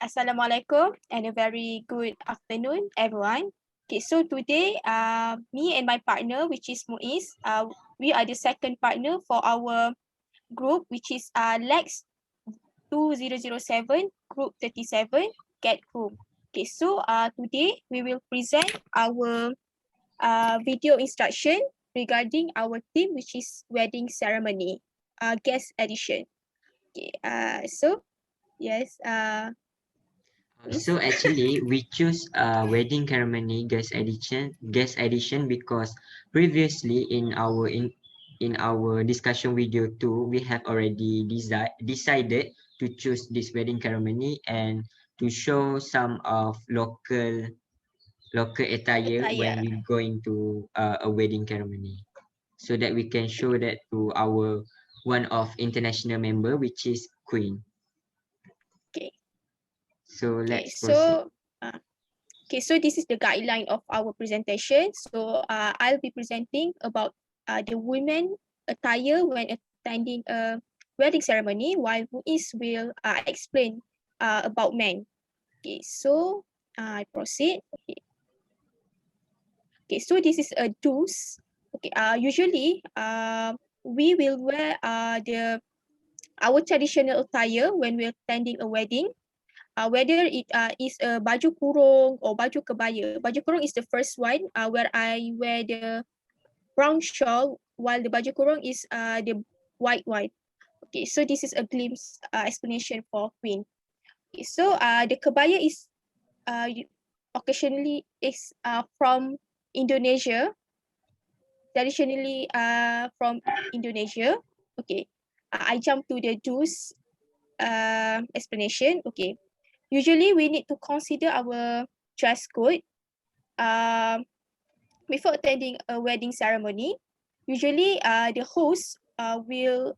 Assalamualaikum and a very good afternoon, everyone. Okay, so today, me and my partner, which is Muiz, we are the second partner for our group, which is Lex 2007, Group 37, Get Groomed. Okay, so today we will present our video instruction regarding our theme, which is wedding ceremony, guest edition. Okay, so yes, So actually, we choose wedding ceremony guest edition because previously in our discussion video 2, we have already decided to choose this wedding ceremony and to show some of local attire when we going to a wedding ceremony, so that we can show that to our one of international member, which is Queen. Okay. So Okay, let's proceed. So this is the guideline of our presentation. So I'll be presenting about the women attire when attending a wedding ceremony, while Muiz will explain about men. Okay, so I proceed. Okay, so this is a do's. Okay, usually we will wear our traditional attire when we're attending a wedding. Whether it is a baju kurung or baju kebaya. Baju kurung is the first one where I wear the brown shawl, while the baju kurung is the white one. Okay, so this is a glimpse explanation for Queen. Okay, so the kebaya is occasionally is from Indonesia, traditionally from Indonesia. Okay, I jump to the do's explanation. Okay. Usually, we need to consider our dress code before attending a wedding ceremony. Usually, the host will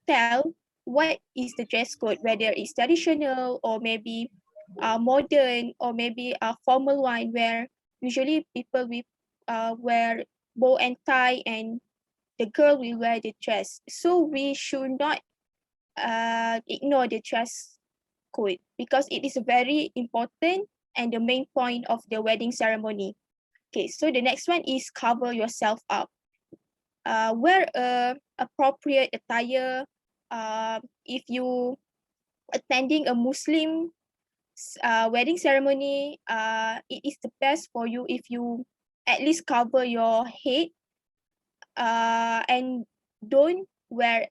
tell what is the dress code, whether it's traditional or maybe modern or maybe a formal one, where usually people will wear bow and tie and the girl will wear the dress. So we should not ignore the dress code because it is very important and the main point of the wedding ceremony. Okay, so the next one is cover yourself up. Wear appropriate attire. If you attending a Muslim wedding ceremony, it is the best for you if you at least cover your head and don't wear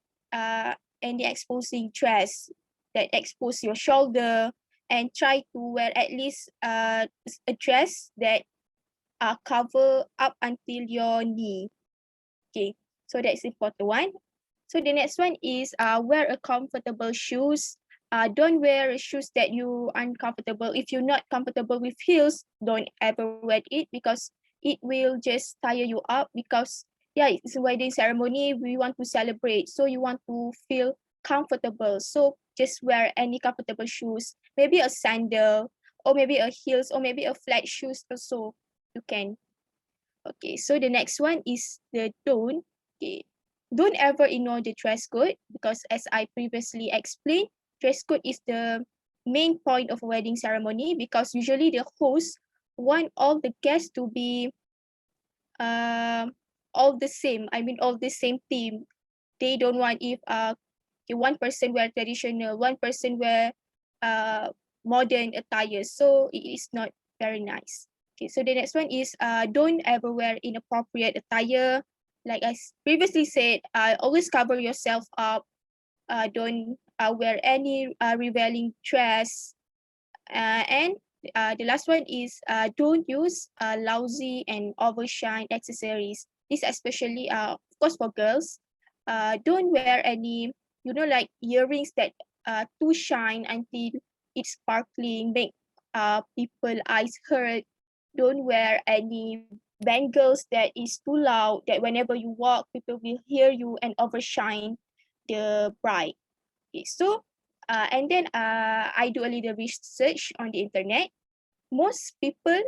any exposing dress that expose your shoulder, and try to wear at least a dress that cover up until your knee. Okay, so that's important one. So the next one is wear a comfortable shoes. Don't wear shoes that you uncomfortable. If you're not comfortable with heels, don't ever wear it because it will just tire you up. Because yeah, it's a wedding ceremony. We want to celebrate, so you want to feel comfortable. So just wear any comfortable shoes, maybe a sandal or maybe a heels or maybe a flat shoes also you can. Okay, so the next one is the don't. Okay, don't ever ignore the dress code because as I previously explained, dress code is the main point of a wedding ceremony because usually the host want all the guests to be all the same. I mean all the same theme. They don't want if one person wear traditional, one person wear modern attire. So it is not very nice. Okay, so the next one is don't ever wear inappropriate attire. Like I previously said, always cover yourself up. Don't wear any revealing dress. And the last one is don't use lousy and overshine accessories. This especially of course for girls. Don't wear any, like earrings that too shine until it's sparkling, make people eyes hurt. Don't wear any bangles that is too loud, that whenever you walk, people will hear you and overshine the bride. Okay, so and then I do a little research on the internet. Most people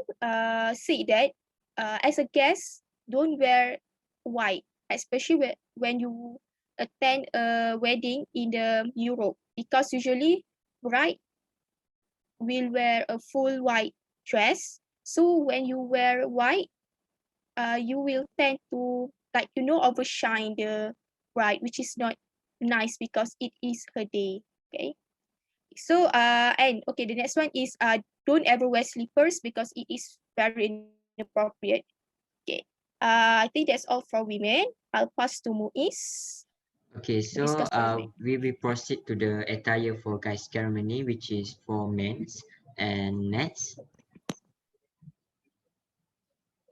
say that as a guest, don't wear white, especially when you attend a wedding in the Europe, because usually bride will wear a full white dress. So when you wear white, you will tend to, like, overshine the bride, which is not nice because it is her day. Okay. So and okay, the next one is don't ever wear slippers because it is very inappropriate. Okay. I think that's all for women. I'll pass to Muiz Okay, to discuss so for the men. we will proceed to the attire for guys ceremony, which is for men's. And next,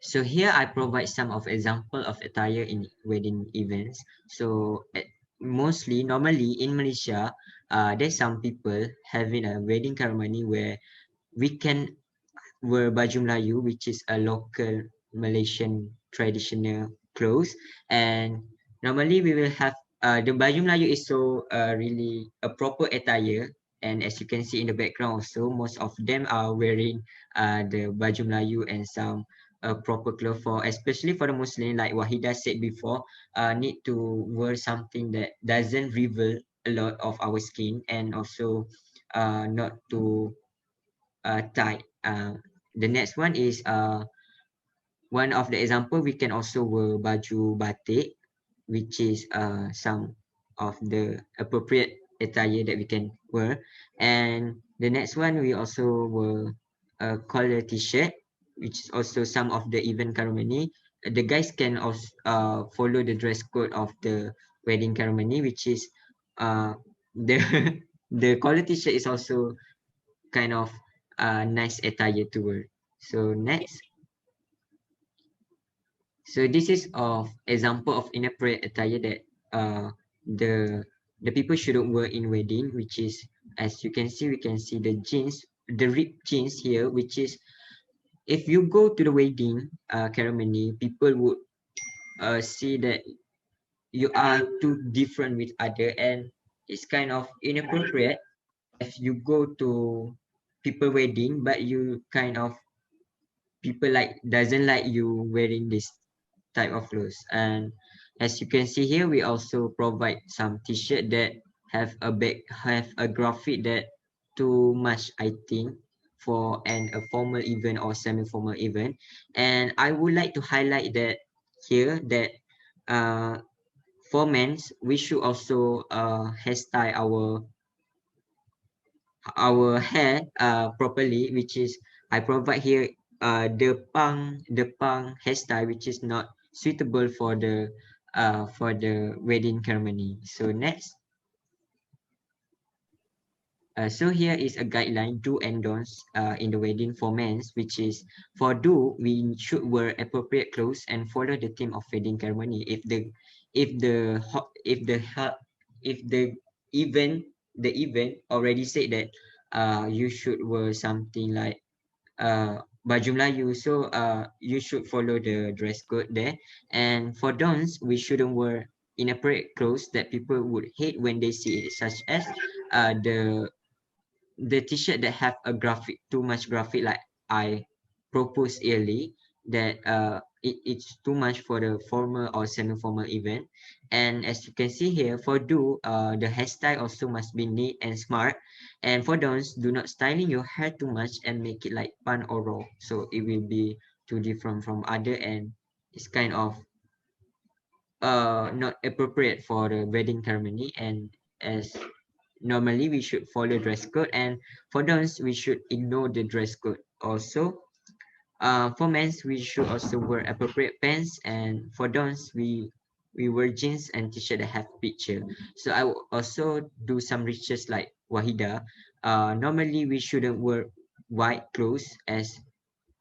so here I provide some of example of attire in wedding events. So normally in Malaysia, there's some people having a wedding ceremony where we can wear baju Melayu, which is a local Malaysian traditional clothes. And normally we will have the baju Melayu is so really a proper attire. And as you can see in the background also, most of them are wearing the baju Melayu and some proper clothes for, especially for the Muslim, like Wahida said before, need to wear something that doesn't reveal a lot of our skin, and also not too tight. The next one is one of the example, we can also wear baju batik, which is some of the appropriate attire that we can wear. And the next one, we also wear a collar t-shirt, which is also some of the event ceremony. The guys can also follow the dress code of the wedding ceremony, which is the the collar t-shirt is also kind of nice attire to wear. So next, so this is of example of inappropriate attire that uh, the the people shouldn't wear in wedding, which is, as you can see, we can see the jeans, the ripped jeans here, which is, if you go to the wedding ceremony, people would see that you are too different with other, and it's kind of inappropriate if you go to people wedding, but you kind of people like doesn't like you wearing this type of clothes. And as you can see here, we also provide some t-shirt that have a graphic that too much, I think, for a formal event or semi-formal event. And I would like to highlight that here that for men's, we should also hairstyle our hair properly, which is I provide here the pang hairstyle, which is not suitable for the wedding ceremony. So next, so here is a guideline do and don'ts in the wedding for men, which is for do, we should wear appropriate clothes and follow the theme of wedding ceremony. If the ho- if the event already said that you should wear something like baju Melayu, so you should follow the dress code there. And for don'ts, we shouldn't wear inappropriate clothes that people would hate when they see it, such as uh, the the t-shirt that have a graphic, too much graphic, like I proposed early, that it's too much for the formal or semi-formal event. And as you can see here, for do, the hairstyle also must be neat and smart. And for don'ts, do not styling your hair too much and make it like bun or raw, so it will be too different from other, and it's kind of not appropriate for the wedding ceremony. And as normally we should follow dress code, and for those we should ignore the dress code also. For men's, we should also wear appropriate pants, and for those we wear jeans and t-shirt that have picture. So I will also do some research like Wahida. Normally we shouldn't wear white clothes, as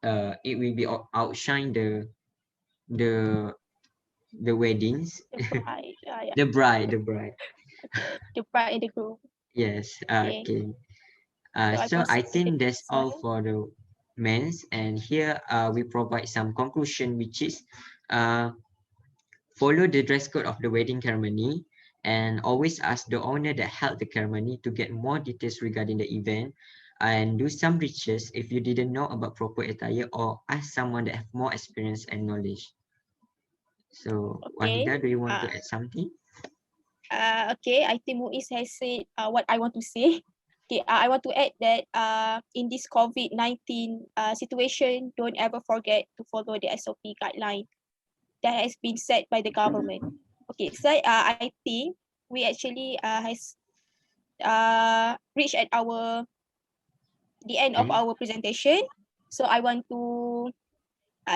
it will be outshine the the weddings. The bride. Yeah. The bride. The bride and the groom. Yes. Okay. Okay. So I So I proceed to the think that's next all one. for the men's, and here we provide some conclusion, which is uh, follow the dress code of the wedding ceremony, and always ask the owner that held the ceremony to get more details regarding the event, and do some research if you didn't know about proper attire, or ask someone that have more experience and knowledge. So Okay. Wahida, do you want to add something? Okay, I think Muiz has said what I want to say. Okay, I want to add that in this COVID-19 situation, don't ever forget to follow the SOP guideline that has been set by the government. Okay, so I think we actually has reached at the end of And our presentation. So I want to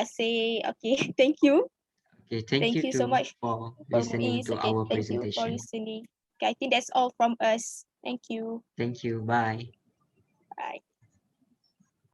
say okay, thank you. okay, thank you Thank you so too much for for listening Muiz. to Okay, our thank you for presentation. listening. Okay, I think that's all from us. Thank you. Thank you. Bye. Bye.